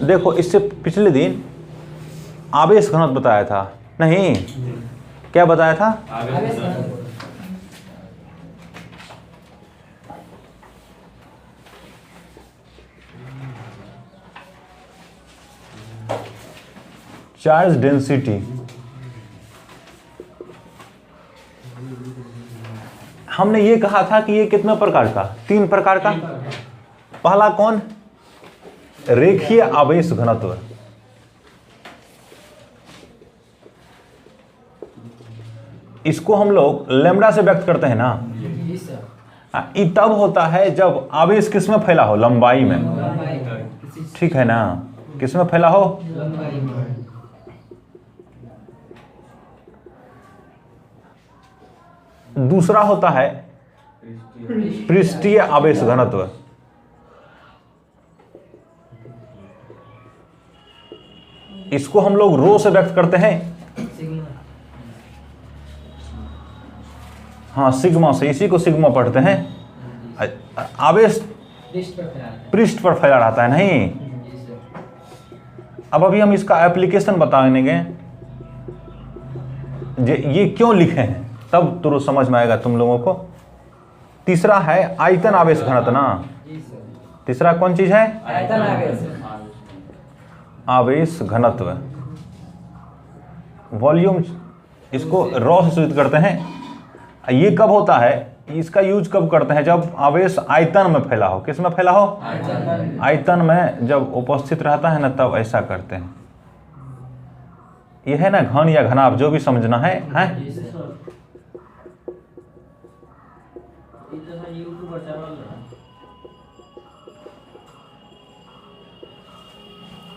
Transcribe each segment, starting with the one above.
देखो इससे पिछले दिन आवेश घनत्व बताया था, नहीं क्या बताया था? Charge density. हमने ये कहा था कि ये कितना प्रकार का? 3 प्रकार का। पहला कौन? रेखीय आवेश घनत्व। इसको हम लोग लैम्ब्डा से व्यक्त करते हैं ना। ये तब होता है जब आवेश किस में फैला हो? लंबाई में, ठीक है ना? किस में फैला हो? दूसरा होता है पृष्ठीय आवेश घनत्व। इसको हम लोग रो से व्यक्त करते हैं, हाँ सिग्मा से, इसी को सिग्मा पढ़ते हैं। आवेश पृष्ठ पर फैला रहता है, नहीं। अब अभी हम इसका एप्लीकेशन बताएंगे, ये क्यों लिखे हैं, तब तुरंत समझ में आएगा तुम लोगों को। तीसरा है आयतन आवेश घनत्व ना। तीसरा कौन चीज है? आवेश घनत्व, वॉल्यूम। इसको रॉ से सूचित करते हैं। ये कब होता है, इसका यूज कब करते हैं? जब आवेश आयतन में फैला हो। किस में फैला हो? आयतन में जब उपस्थित रहता है ना, तब ऐसा करते हैं। यह है ना घन या घनाभ, जो भी समझना है,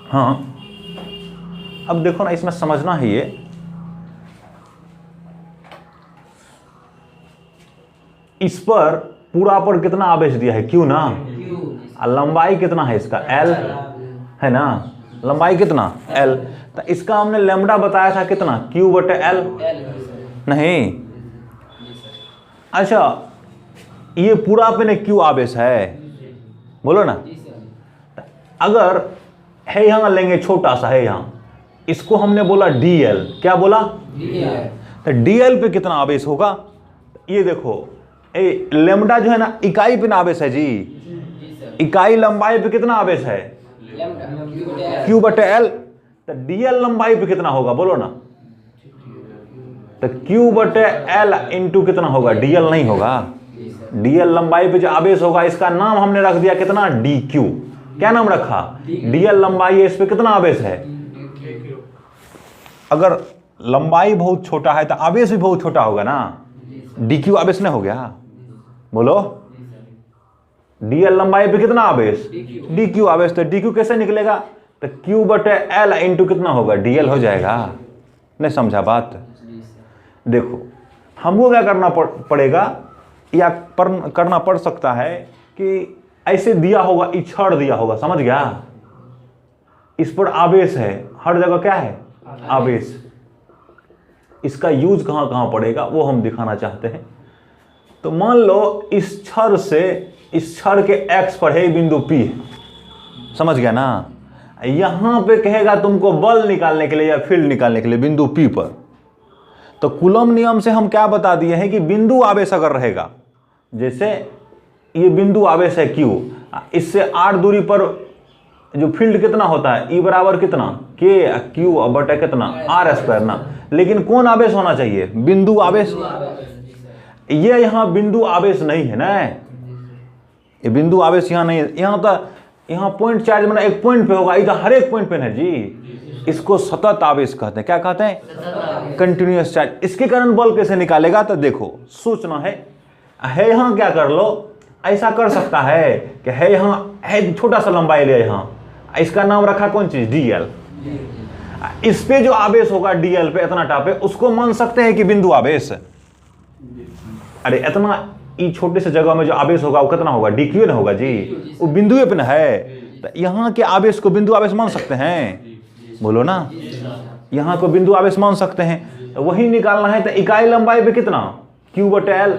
हाँ। अब देखो ना, इसमें समझना है ये, इस पर पूरा पर कितना आवेश दिया है? क्यू ना। लंबाई कितना है इसका? एल है ना। लंबाई कितना? एल। तो इसका हमने लैम्ब्डा बताया था कितना? क्यू बटे एल, नहीं। अच्छा, ये पूरा पे ने क्यू आवेश है, बोलो ना। अगर है यहां लेंगे, छोटा सा है यहां, इसको हमने बोला डीएल। क्या बोला? तो डीएल पे कितना आवेश होगा? ये देखो, लैम्ब्डा जो है ना इकाई पे ना आवेश है जी। इकाई लंबाई पे कितना आवेश है? क्यू बटे एल। तो डीएल लंबाई पे कितना होगा, बोलो ना। तो क्यू बटे एल इंटू कितना होगा? डीएल नहीं होगा। डीएल लंबाई पे जो आवेश होगा, इसका नाम हमने रख दिया कितना? D Q. क्या नाम रखा? डीएल लंबाई है, इस पे कितना आवेश है? अगर लंबाई बहुत छोटा है तो आवेश भी बहुत छोटा होगा ना। डी क्यू आवेश नहीं हो गया? बोलो, डीएल लंबाई पे कितना आवेश? डी क्यू आवेश। तो डी क्यू कैसे निकलेगा? तो क्यू बटे एल इंटू कितना होगा? डीएल हो जाएगा। नहीं समझा बात? देखो, हमको क्या करना पड़ेगा, या करना पड़ सकता है कि ऐसे दिया होगा, छड़ दिया होगा, समझ गया? इस पर आवेश है, हर जगह क्या है? आवेश। इसका यूज कहां कहां पड़ेगा वो हम दिखाना चाहते हैं। तो मान लो इस छड़ से, इस छड़ के एक्स पर है बिंदु P, समझ गया ना? यहां पे कहेगा तुमको बल निकालने के लिए या फील्ड निकालने के लिए बिंदु P पर। तो कूलम नियम से हम क्या बता दिए हैं कि बिंदु आवेश अगर रहेगा, जैसे ये बिंदु आवेश है Q, इससे r दूरी पर जो फील्ड कितना होता है? E बराबर कितना? K Q बटे कितना? R स्क्वायर ना। लेकिन कौन आवेश होना चाहिए? बिंदु आवेश। ये यहाँ बिंदु आवेश नहीं है ना, ये बिंदु आवेश यहाँ नहीं है। यहाँ तो यहाँ पॉइंट चार्ज में एक पॉइंट पे होगा, इधर हर एक पॉइंट पे है जी। इसको सतत आवेश कहते हैं। क्या कहते हैं? Continuous charge. इसके कारण बल कैसे निकालेगा? तो देखो, सोचना है यहाँ क्या कर लो, ऐसा कर सकता है कि है यहाँ है छोटा सा लंबाई लिया, यहाँ इसका नाम रखा कौन चीज? डीएल। इस पे जो आवेश होगा डीएल पे, इतना टापे, उसको मान सकते हैं कि बिंदु आवेश। अरे इतना छोटे से जगह में जो आवेश होगा वो कितना होगा? डी क्यू ना होगा जी, वो बिंदु पे ना है। तो यहाँ के आवेश को बिंदु आवेश मान सकते हैं, बोलो ना। यहाँ को बिंदु आवेश मान सकते हैं। तो वही निकालना है। तो इकाई लंबाई पे कितना? क्यू बटे एल।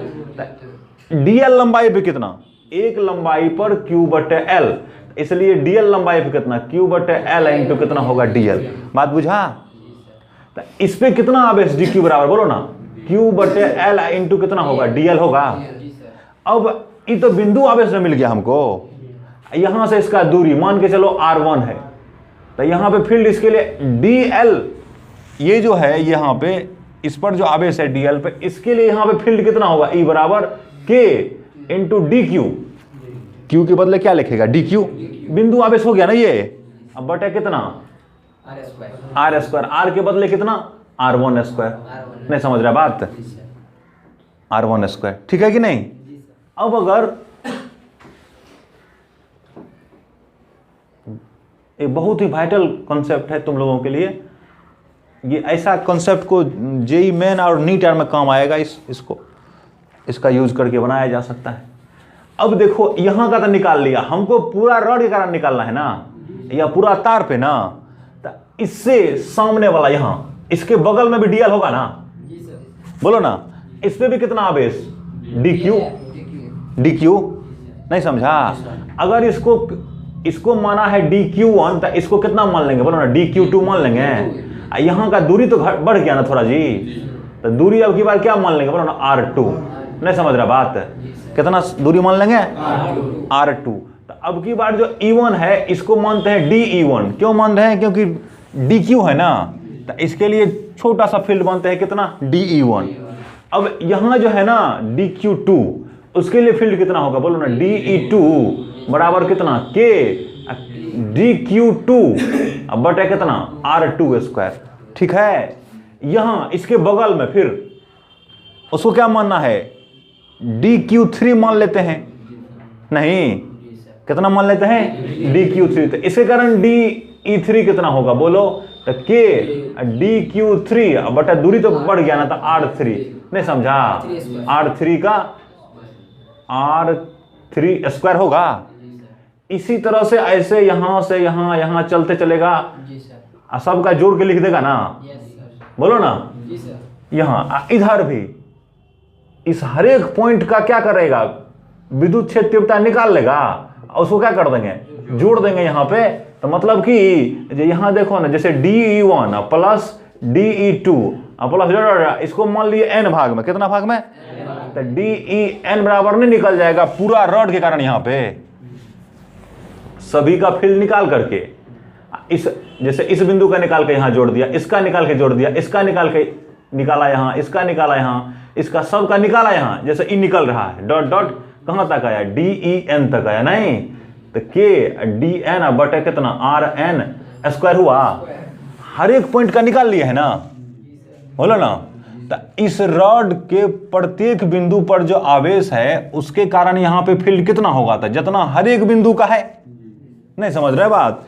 डीएल लंबाई पे कितना? एक लंबाई पर क्यू बटे एल। इसलिए डीएल लंबाई पे कितना क्यू बटे एल इंटू कितना होगा डीएल। बात बुझा? तो इस पे कितना आवेश डी क्यू बराबर बोलो ना, क्यू बटे एल इंटू कितना होगा डीएल होगा। अब ये तो बिंदु आवेश में मिल गया हमको, यहां से इसका दूरी मान के चलो r1 है, तो यहां पे फील्ड इसके लिए dl, ये जो है यहाँ पे इस पर जो आवेश है dl पे, इसके लिए यहाँ पे फील्ड कितना होगा E बराबर k into D Q. Q के बदले क्या लिखेगा डी क्यू, बिंदु आवेश हो गया ना ये। अब बटे कितना आर स्क्वायर, आर के बदले कितना r1 स्क्वायर। नहीं समझ रहा बात, r1 स्क्वायर, ठीक है कि नहीं। अब अगर एक बहुत ही वाइटल कॉन्सेप्ट है तुम लोगों के लिए, ये ऐसा कॉन्सेप्ट को जेई मेन और नीट में काम आएगा, इसको इसका यूज करके बनाया जा सकता है। अब देखो यहां का तो निकाल लिया, हमको पूरा रॉड के कारण निकालना है ना, या पूरा तार पे ना, तो इससे सामने वाला यहां इसके बगल में भी डीएल होगा ना, बोलो ना, इस पे भी कितना आवेश डी क्यू। नहीं समझा? अगर इसको माना है dq1, तो इसको कितना मान लेंगे बोलो ना, dq2 मान लेंगे। यहाँ का दूरी तो बढ़ गया ना थोड़ा जी, तो दूरी अब की बार क्या मान लेंगे बोलो ना r2। नहीं समझ रहा बात, कितना दूरी मान लेंगे r2। तो अब की बार जो E1 है इसको मानते हैं dE1। क्यों मान रहे हैं? क्योंकि dq है ना, तो इसके लिए छोटा सा फील्ड मानते हैं कितना dE1। अब यहाँ जो है ना dq2, उसके लिए फील्ड कितना होगा बोलो ना, dE2 बराबर कितना k dq2 अब बटे कितना r2 स्क्वायर। ठीक है, यहां इसके बगल में फिर उसको क्या मानना है, dq3 मान लेते हैं। नहीं, कितना मान लेते हैं dq3, तो इसके कारण dE3 कितना होगा बोलो, तो k dq3 अब बटा दूरी तो बढ़ गया ना, तो r3। नहीं समझा? r3 का r3 स्क्वायर होगा। इसी तरह से ऐसे यहां से यहां चलते चलेगा, सबका जोड़ के लिख देगा ना, बोलो ना। यहां इधर भी इस हर एक पॉइंट का क्या करेगा, विद्युत क्षेत्र तीव्रता निकाल लेगा और उसको क्या कर देंगे, जोड़ देंगे यहां पे। तो मतलब कि यहां देखो ना, जैसे dE1 प्लस dE2 प्लस, इसको मान लिए n भाग में, कितना भाग में, तो dEn बराबर नहीं निकल जाएगा पूरा रॉड के कारण यहाँ पे सभी का फील्ड निकाल करके। इस जैसे इस बिंदु का निकाल के यहां जोड़ दिया, इसका निकाल के जोड़ दिया, इसका निकाल के निकाला यहां, इसका निकाला यहां, इसका सब का निकाला यहां, जैसे इन निकल रहा है डॉट डॉट कहां तक आया, dEn तक आया। नहीं तो k dN बटे कितना rn स्क्वायर हुआ। हर एक पॉइंट का निकाल लिया है ना, बोलो ना। तो इस रॉड के प्रत्येक बिंदु पर जो आवेश है उसके कारण यहां पे फील्ड कितना होगा था, जितना हर एक बिंदु का है। नहीं समझ रहे बात?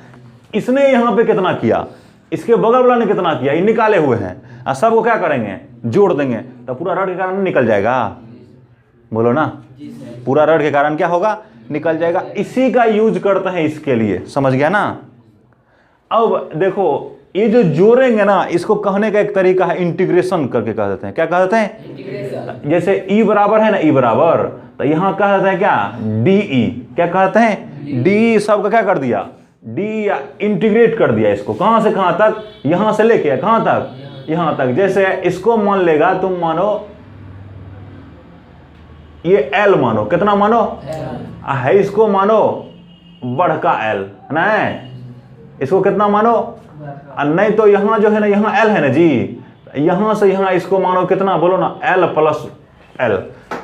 इसने यहां पे कितना किया, इसके बगल वाला ने कितना किया, ये निकाले हुए हैं, और सबको क्या करेंगे, जोड़ देंगे, तो पूरा रॉड के कारण निकल जाएगा। बोलो ना, पूरा रॉड के कारण क्या होगा, निकल जाएगा। इसी का यूज करते हैं इसके लिए, समझ गया ना। अब देखो ये जो जोड़ेंगे ना, इसको कहने का एक तरीका है इंटीग्रेशन करके कह देते हैं। क्या कह देते हैं? जैसे E बराबर है ना, E बराबर, तो यहां कह देते हैं क्या, dE। क्या कहते हैं, dE सब का क्या कर दिया, d इंटीग्रेट कर दिया इसको। कहां से कहां तक, यहां से लेके कहां तक, यहां तक। जैसे इसको मान लेगा, तुम मानो ये L मानो, कितना मानो है, इसको मानो बढ़का L ना, इसको कितना मानो, नहीं तो यहां जो है ना, यहां L है ना जी, यहां से यहां इसको मानो कितना, बोलो ना L प्लस L,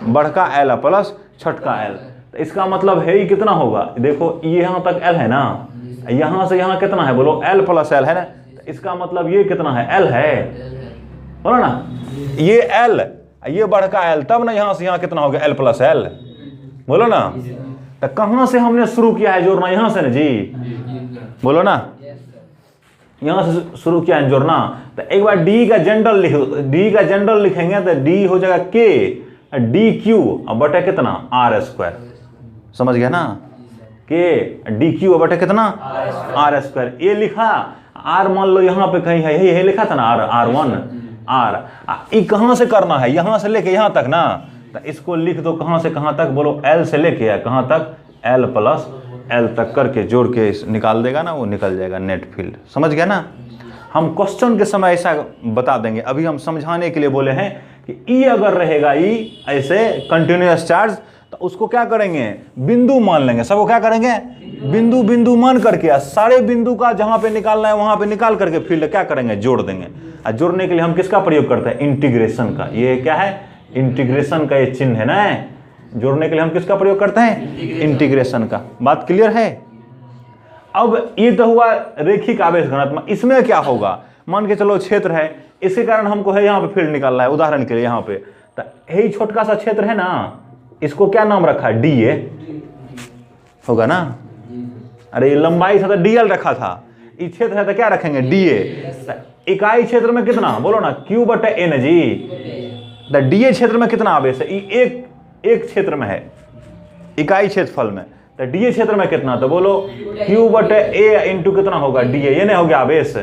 बढ़का L प्लस छटका L। तो इसका मतलब है ही कितना होगा, देखो ये यहां तक L है ना, यहां से यहां कितना है, बोलो L प्लस L है ना। तो इसका मतलब ये कितना है, L है, बोलो ना, ये L, ये बढ़का L, तब ना यहां से यहां कितना हो गया, L प्लस L, बोलो ना। तो कहां से हमने शुरू किया है जोड़ना, यहां से ना जी, बोलो ना, यहां से शुरू किया है जोड़ना। तो एक बार D का जनरल लिखो, D का जनरल लिखेंगे तो D हो जाएगा K dQ बटे कितना R स्क्वायर। समझ गया ना, K dQ बटे कितना R स्क्वायर। ये लिखा, R मान लो यहाँ पे कहीं है, यही लिखा था ना R1 R। ये कहाँ से करना है, यहाँ से लेके यहाँ तक ना, तो इसको लिख दो कहाँ से कहाँ तक, बोलो L से लेके कहाँ तक, L प्लस L तक करके जोड़ के निकाल देगा ना, वो निकल जाएगा नेट फील्ड। समझ गया ना? हम क्वेश्चन के समय ऐसा बता देंगे, अभी हम समझाने के लिए बोले हैं कि ई अगर रहेगा, ई ऐसे कंटिन्यूअस चार्ज, तो उसको क्या करेंगे, बिंदु मान लेंगे। सबको क्या करेंगे, बिंदु बिंदु मान करके, सारे बिंदु का जहां पे निकालना है वहां पे निकाल करके फील्ड क्या करेंगे, जोड़ देंगे। और जोड़ने के लिए हम किसका प्रयोग करते हैं, इंटीग्रेशन का। ये क्या है, इंटीग्रेशन का ये चिन्ह है ना। जोड़ने के लिए हम किसका प्रयोग करते हैं, इंटीग्रेशन का। बात क्लियर है? अब ये तो हुआ रेखिक आवेश घनत्व। इसमें क्या होगा, मान के चलो क्षेत्र है, इसके कारण हमको है यहाँ पे फील्ड निकालना है। उदाहरण के लिए यहाँ पे तो यही छोटका सा क्षेत्र है ना, इसको क्या नाम रखा है, डी ए होगा ना। अरे ये लंबाई था तो डीएल रखा था, ये क्षेत्र है तो क्या रखेंगे, डी ए। इकाई क्षेत्र में कितना बोलो ना, क्यू बटे एन जी। डीए क्षेत्र में कितना आवेश है, एक क्षेत्र में है, इकाई क्षेत्रफल में। तो डीए क्षेत्र में कितना, तो बोलो क्यू बटे ए इंटू कितना होगा, डीए। ये नहीं हो गया आवेश।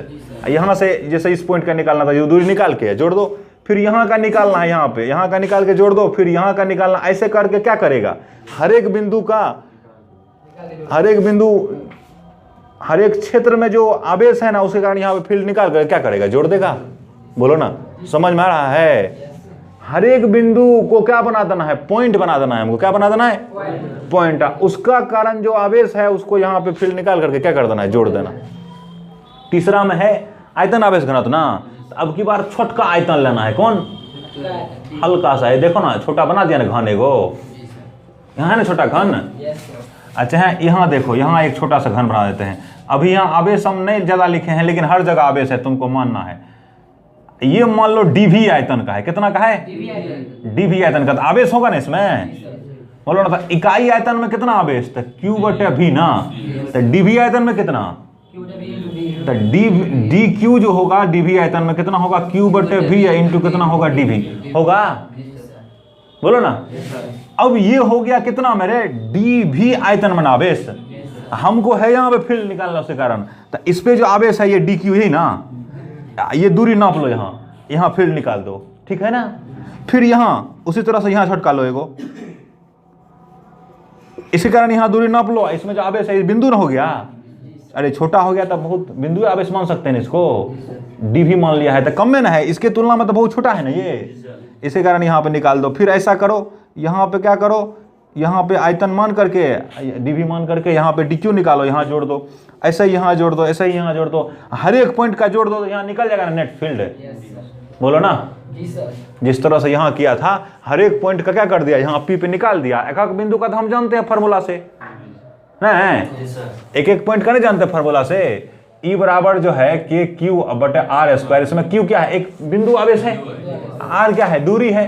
यहाँ से जैसे इस पॉइंट का निकालना था, जो दूरी निकाल के जोड़ दो, फिर यहाँ का निकालना है, यहाँ पे यहाँ का निकाल के जोड़ दो, फिर यहाँ का निकालना। ऐसे करके क्या करेगा, हर एक क्षेत्र में जो आवेश है ना, उसके कारण यहाँ पे फील्ड निकाल कर क्या करेगा, जोड़ देगा। बोलो ना, समझ में आ रहा है? हर एक बिंदु को क्या बना देना है, पॉइंट बना देना है हमको। क्या बना देना है, पॉइंट। उसका कारण जो आवेश है उसको यहाँ पे फील्ड निकाल करके क्या कर देना है, जोड़ देना। तीसरा में है आयतन आवेश घनत्व ना। अब की बार छोटका आयतन लेना है, कौन, हल्का सा है। देखो ना, छोटा बना दिया ना घन, एगो यहाँ है ना छोटा घन। अच्छा है, यहाँ देखो, यहाँ एक छोटा सा घन बना देते हैं। अभी यहाँ आवेश हम नहीं ज्यादा लिखे हैं, लेकिन हर जगह आवेश है, तुमको मानना है। ये मान लो डीवी आयतन का है, कितना का है, डीवी आयतन का। तो आवेश होगा ना इसमें, बोलो ना। तो इकाई आयतन में कितना आवेश, तो क्यू बटे भी ना। तो डीवी आयतन में कितना, तो डी क्यू जो होगा डीवी आयतन में कितना होगा, क्यू बटे भी इंटू कितना होगा, डीवी होगा। बोलो ना। अब ये हो गया कितना मेरे, डीवी आयतन में आवेश। हमको है यहाँ पे फील्ड निकालना, उसके कारण तो इस पे जो आवेश है ये डी क्यू है ना। ये दूरी नाप लो, यहाँ फील्ड निकाल दो, ठीक है ना। फिर यहाँ उसी तरह से यहाँ छटका लो एगो, इसी कारण यहाँ दूरी नाप लो। इसमें जो आवेश है इस बिंदु ना हो गया, अरे छोटा हो गया तो बहुत बिंदु आवेश मान सकते हैं इसको, डीवी मान लिया है तो कम में ना है, इसके तुलना में तो बहुत छोटा है ना ये, इसी कारण यहाँ पे निकाल दो। फिर ऐसा करो, यहाँ पे क्या करो, यहाँ पे आयतन मान करके, डीवी मान करके यहाँ पे डीक्यू निकालो, यहाँ जोड़ दो, ऐसे ही यहाँ जोड़ दो, ऐसे ही यहाँ जोड़ दो, हर एक पॉइंट का जोड़ दो, तो यहाँ निकल जाएगा ना नेट फील्ड। बोलो ना, जिस तरह से यहाँ किया था, हर एक पॉइंट का क्या कर दिया, यहाँ पी पे निकाल दिया। एक एक बिंदु का तो हम जानते हैं फार्मूला से, नहीं एक एक पॉइंट का नहीं जानते फार्मूला से। ई बराबर जो है के क्यू बटे आर स्क्वायर। इसमें क्यू क्या है, एक बिंदु आवेश है, आर क्या है, दूरी है।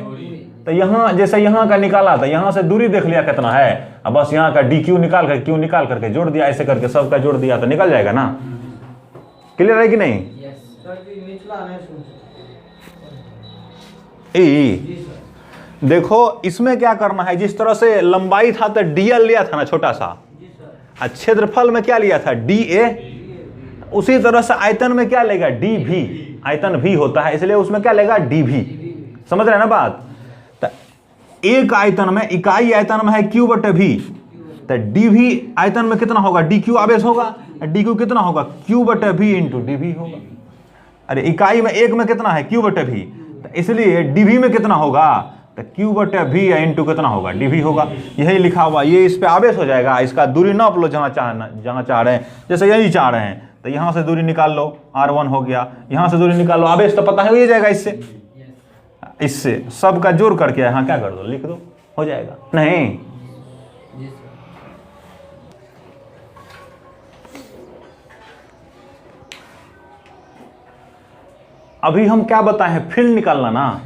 तो यहाँ जैसे यहाँ का निकाला था, यहाँ से दूरी देख लिया कितना है, अब बस यहाँ का डी क्यू निकाल कर क्यू निकाल करके जोड़ दिया, ऐसे करके सबका जोड़ दिया तो निकल जाएगा ना। क्लियर है कि नहीं? देखो इसमें क्या करना है, जिस तरह से लंबाई था तो डीएल लिया था ना छोटा सा, क्षेत्रफल में क्या लिया था, डी ए। उसी तरह से आयतन में क्या लेगा, डी भी। आयतन भी होता है, इसलिए उसमें क्या लेगा, डी भी। समझ रहे हैं ना बात? तो एक आयतन में, इकाई आयतन में है क्यू बटे भी, तो डी भी आयतन में कितना होगा, डी क्यू आवेश होगा। डी क्यू कितना होगा, क्यू बटे भी इंटू डी भी होगा। अरे इकाई में एक में कितना है, क्यू बटे भी, तो इसलिए डी भी में कितना होगा, तो क्यू बटे भी इंटू कितना होगा, डी भी होगा। यही लिखा हुआ, ये इस पे आवेश हो जाएगा। इसका दूरी नाप लो जहाँ चाह रहे हैं, जैसे यही चाह रहे हैं तो यहाँ से दूरी निकाल लो, R1 हो गया, यहाँ से दूरी निकाल लो, आवेश तो पता है, हो जाएगा इससे सबका जोड़ करके यहाँ क्या कर दो, लिख दो, हो जाएगा। नहीं अभी हम क्या बताएं, फील्ड निकालना ना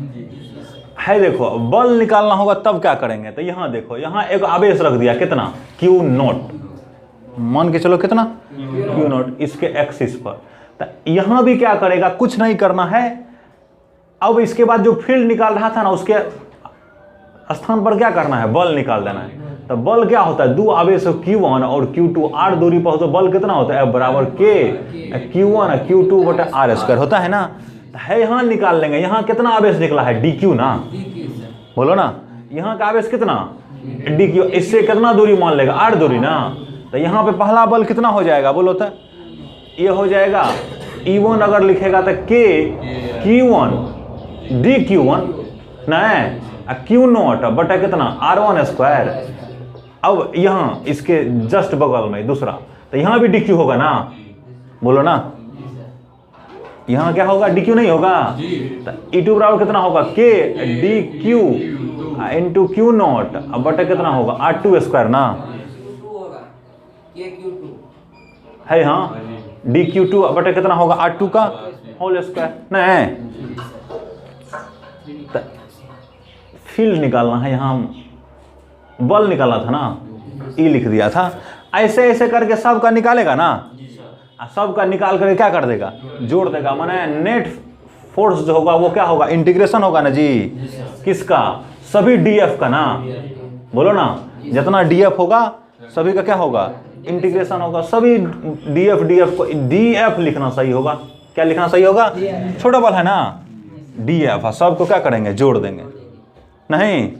है। देखो बल निकालना होगा तब क्या करेंगे, तो यहाँ देखो, यहाँ एक आवेश रख दिया, कितना, Q नोट, मान के चलो कितना, Q नोट, इसके एक्सिस पर। तो यहाँ भी क्या करेगा, कुछ नहीं करना है। अब इसके बाद जो फील्ड निकाल रहा था ना, उसके स्थान पर क्या करना है, बल निकाल देना है। तो बल क्या होता है, दो आवेश Q1 और Q2 r दूरी पर हो तो बल कितना होता है, F बराबर K Q1 Q2 बटे R स्क्वायर होता है ना। है यहाँ निकाल लेंगे, यहाँ कितना आवेश निकला है, DQ ना। बोलो ना, यहाँ का आवेश कितना, DQ। इससे कितना दूरी मान लेगा, R दूरी ना। तो यहाँ पे पहला बल कितना हो जाएगा बोलो तो, ये हो जाएगा E1 अगर लिखेगा तो K Q1 dQ1 नहीं Q0 बटा कितना R1 स्क्वायर। अब यहाँ इसके जस्ट बगल में दूसरा, तो यहाँ भी DQ होगा ना, बोलो ना, यहाँ क्या होगा DQ नहीं होगा, तो E2 बराबर कितना होगा K DQ इंटू Q0 बटा कितना होगा R2 स्क्वायर ना है, हाँ DQ2 बटा कितना होगा R2 का होल स्क्वायर नहीं। फील्ड निकालना है, यहाँ बल निकालना था ना, E लिख दिया था। ऐसे ऐसे करके सबका निकालेगा ना, सबका निकाल करके क्या कर देगा, जोड़ देगा, माने नेट फोर्स जो होगा वो क्या होगा, इंटीग्रेशन होगा ना जी, किसका, सभी DF का ना, बोलो ना, जितना DF होगा सभी का क्या होगा, इंटीग्रेशन होगा, सभी DF को DF लिखना सही होगा, क्या लिखना सही होगा, छोटा बल है ना DF, सबको क्या करेंगे, जोड़ देंगे। नहीं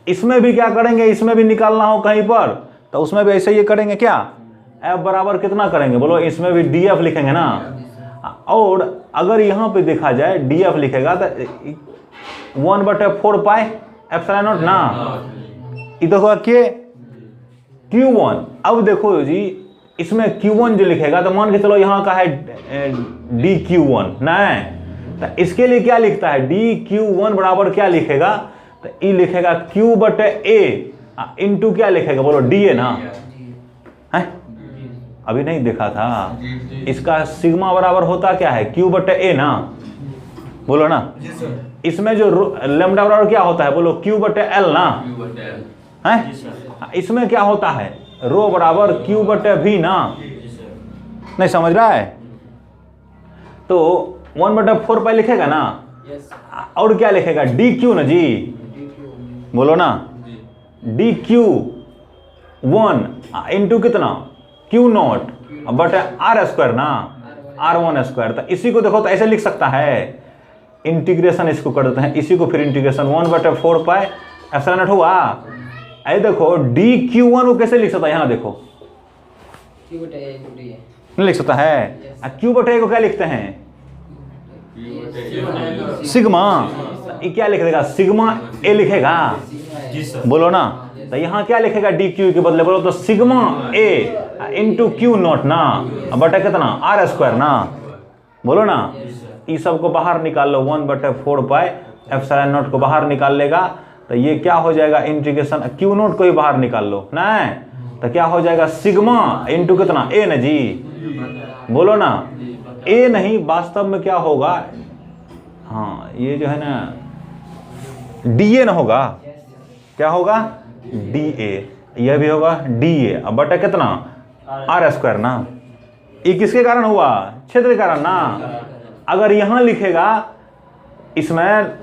इसमें भी क्या करेंगे, इसमें भी निकालना हो कहीं पर तो उसमें भी ऐसे ही करेंगे, क्या F बराबर कितना करेंगे बोलो, इसमें भी DF लिखेंगे ना। और अगर यहाँ पे देखा जाए DF लिखेगा तो 1/4 पाई एप्सिलॉन नॉट ना, ये तो होगा के Q1। अब देखो जी इसमें Q1 जो लिखेगा तो मान के चलो यहाँ का है DQ1 नहीं, तो इसके लिए क्या लिखता है, DQ1 बराबर क्या लिखेगा, तो E लिखेगा Q/A इंटू क्या लिखेगा बोलो DA ना, है अभी नहीं देखा था, इसका सिग्मा बराबर होता क्या है Q/A ना, बोलो ना, इसमें जो लैम्डा बराबर क्या होता है बोलो Q/L ना, है इसमें क्या होता है रो बराबर Q/V ना, नहीं समझ रहा है, तो 1/4 पाई लिखेगा ना, और क्या लिखेगा DQ ना जी, बोलो ना DQ1 इंटू कितना Q0 बटा R स्क्वायर ना, R1 स्क्वायर। तो इसी को देखो तो ऐसे लिख सकता है, इंटीग्रेशन इसको कर देते हैं, इसी को फिर इंटीग्रेशन 1/4 पाई एप्सिलॉन नॉट हुआ। ऐ देखो DQ1 को कैसे लिख सकता है, यहाँ देखो नहीं लिख सकता है, Q/A को क्या लिखते हैं सिग्मा, ये क्या लिख देगा सिग्मा A लिखेगा, बोलो ना, तो यहाँ क्या लिखेगा DQ के बदले बोलो तो सिग्मा A इंटू Q0 ना बटा कितना R स्क्वायर ना, बोलो ना, ये सब को बाहर निकाल लो, 1/4 पाई एप्सिलॉन नॉट को बाहर निकाल लेगा तो ये क्या हो जाएगा, इंटीग्रेशन Q0 को ही बाहर निकाल लो नहीं, तो क्या हो जाएगा सिग्मा इंटू कितना A ना जी, बोलो ना, A नहीं वास्तव में क्या होगा, हाँ ये जो है ना DA ना होगा, क्या होगा DA, यह भी होगा DA अब बटा कितना R स्क्वायर ना, ये किसके कारण हुआ, क्षेत्र के कारण ना। अगर यहाँ लिखेगा इसमें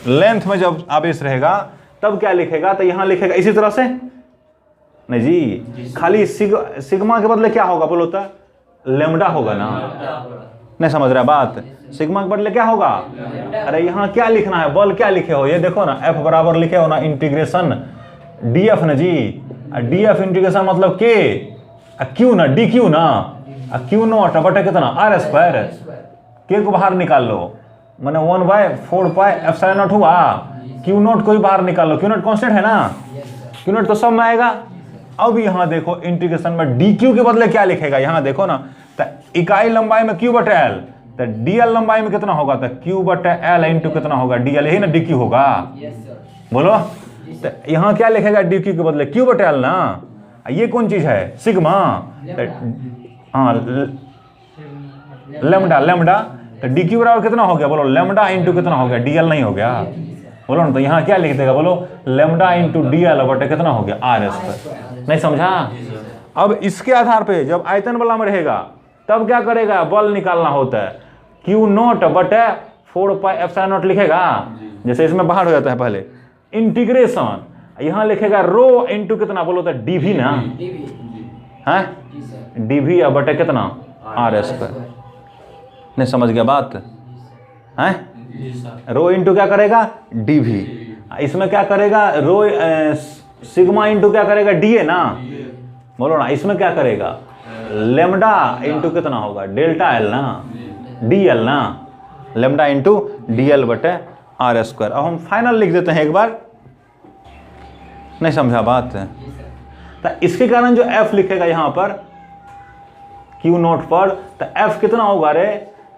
लेंथ में जब आवेश रहेगा तब क्या लिखेगा, तो यहाँ लिखेगा इसी तरह से नहीं जी, खाली सिग्मा के बदले क्या होगा बोलो तो लैम्डा होगा ना, नहीं समझ रहा बात, सिग्मा के बदले क्या होगा, अरे यहाँ क्या लिखना है, बल क्या लिखे हो, ये देखो ना F बराबर लिखे हो ना इंटीग्रेशन DF ना जी, DF इंटीग्रेशन मतलब K Q ना DQ ना Q0 बटे कितना R स्क्वायर, K को बाहर निकाल लो, मैंने 1/4 पाई एप्सिलॉन नॉट हुआ, Q0 को ही बाहर निकाल लो, Q0 कांस्टेंट है ना, Q0 तो सब में आएगा। अब यहाँ देखो इंटीग्रेशन में DQ के बदले क्या लिखेगा, यहाँ देखो ना, तो इकाई लंबाई में Q/L, तो DL लंबाई में कितना होगा, तो Q/L इंटू कितना होगा DL, यही ना DQ होगा, बोलो, तो यहाँ क्या लिखेगा DQ के बदले Q/L ना, ये कौन चीज है सिग्मा, हाँ लैम्डा, तो DQ बराबर कितना हो गया बोलो, लैम्डा इंटू कितना हो गया DL नहीं हो गया, बोलो ना, तो यहाँ क्या लिख देगा बोलो लैम्डा इंटू DL बटे कितना हो गया R स्क्वायर, नहीं समझा। अब इसके आधार पे जब आयतन वाला में रहेगा तब क्या करेगा, बल निकालना होता है Q0 बटे 4 पाई एप्सिलॉन नॉट लिखेगा, जैसे इसमें बाहर हो जाता है पहले इंटीग्रेशन, यहाँ लिखेगा रो इंटू कितना बोलो तो DV ना, है DV या बटे कितना R स्क्वायर, नहीं समझ गया बात है, रो इंटू क्या करेगा DV, इसमें क्या करेगा रो सिग्मा इंटू क्या करेगा DA ना, बोलो ना, इसमें क्या करेगा, लेमडा इंटू कितना होगा, डेल्टा एल ना, डी एल ना, लेमडा इंटू डी एल बटे आर स्क्वायर। अब हम फाइनल लिख देते हैं एक बार, नहीं समझा बात है। तो इसके कारण जो एफ लिखेगा यहां पर क्यू नोट पर, तो एफ कितना होगा रे,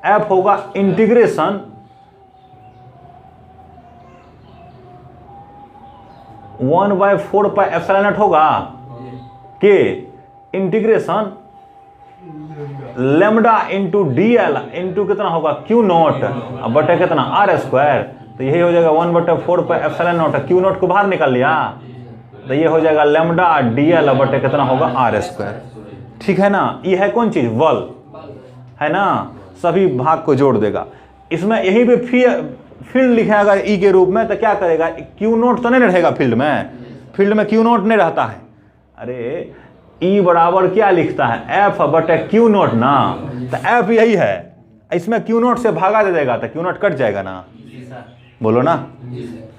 एफ होगा इंटीग्रेशन 1/4 पाई एप्सिलॉन नॉट होगा के integration lambda into D L into कितना होगा क्यू नोट बटे कितना आर स्क्वायर। तो यही हो जाएगा 1/4 pi epsilon not, Q note को बाहर निकाल लिया, तो ये हो जाएगा लेमडा डी एल बटे कितना होगा आर स्क्वायर। ठीक है ना, ये है कौन चीज, बल है ना, सभी भाग को जोड़ देगा। इसमें यही भी फील्ड लिखेगा ई के रूप में, तो क्या करेगा, क्यू नोट तो नहीं रहेगा फील्ड में क्यू नोट नहीं रहता है। अरे ई बराबर क्या लिखता है, एफ बटे क्यू नोट ना, तो एफ यही है, इसमें क्यू नोट से भागा दे देगा तो क्यू नोट कट जाएगा ना, बोलो ना,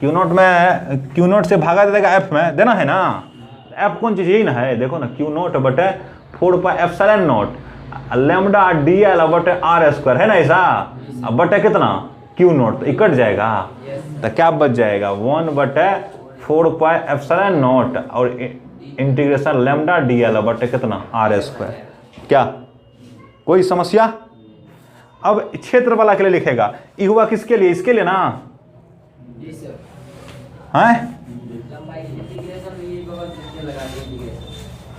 क्यू नोट में क्यू नोट से भागा दे देगा, एफ में देना है ना, एफ कौन चीज यही ना है, देखो ना, क्यू नोट बटे 4 pi epsilon not lambda D L बटे आर स्क्वायर है ना ऐसा, अब बटे कितना क्यू नोट, तो कट जाएगा, तो क्या बच जाएगा 1/4 पाई एप्सिलॉन नॉट और इंटीग्रेशन लेमडा डी एल बटे कितना आर स्क्वायर। क्या कोई समस्या। अब क्षेत्र वाला के लिए लिखेगा, ये हुआ किसके लिए, इसके लिए ना है,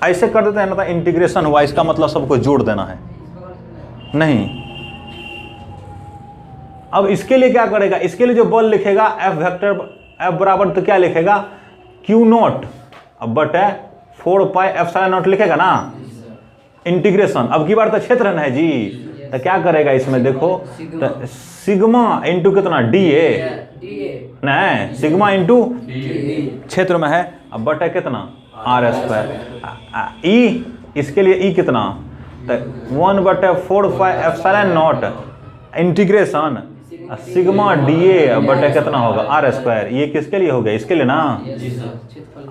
ऐसे कर देते हैं ना, तो इंटीग्रेशन हुआ, इसका मतलब सबको जोड़ देना है नहीं। अब इसके लिए क्या करेगा, इसके लिए जो बल लिखेगा एफ वेक्टर एफ बराबर तो क्या लिखेगा क्यू नोट अब बटे 4 पाई एप्सिलॉन नॉट लिखेगा ना, इंटीग्रेशन, अब की बार तो क्षेत्र है जी, तो क्या करेगा इसमें देखो, तो सिग्मा इंटू कितना डी ए नहीं, सिग्मा इंटू क्षेत्र में है, अब बटे कितना आर स्क्वायर। ई इसके लिए ई कितना, तो 1/4 pi epsilon naught integration sigma D A बटे कितना होगा आर स्क्वायर। ये किसके लिए हो गया, इसके लिए ना।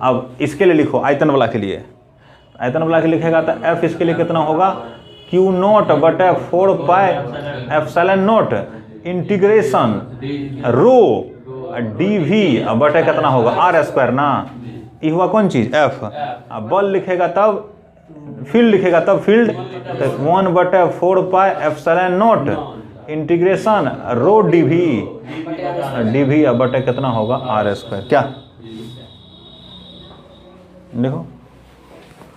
अब इसके लिए लिखो आयतन वाला के लिए, आयतन वाला के लिखेगा तो एफ इसके लिए कितना होगा क्यू नोट बटे 4 pi epsilon naught integration rho D V बटे कितना होगा आर स्क्वायर ना। ये हुआ कौन चीज एफ। अब बल लिखेगा तब, फील्ड लिखेगा तब फील्ड, तो 1/4 pi epsilon naught integration rho D V बटे कितना होगा आर स्क्वायर। क्या देखो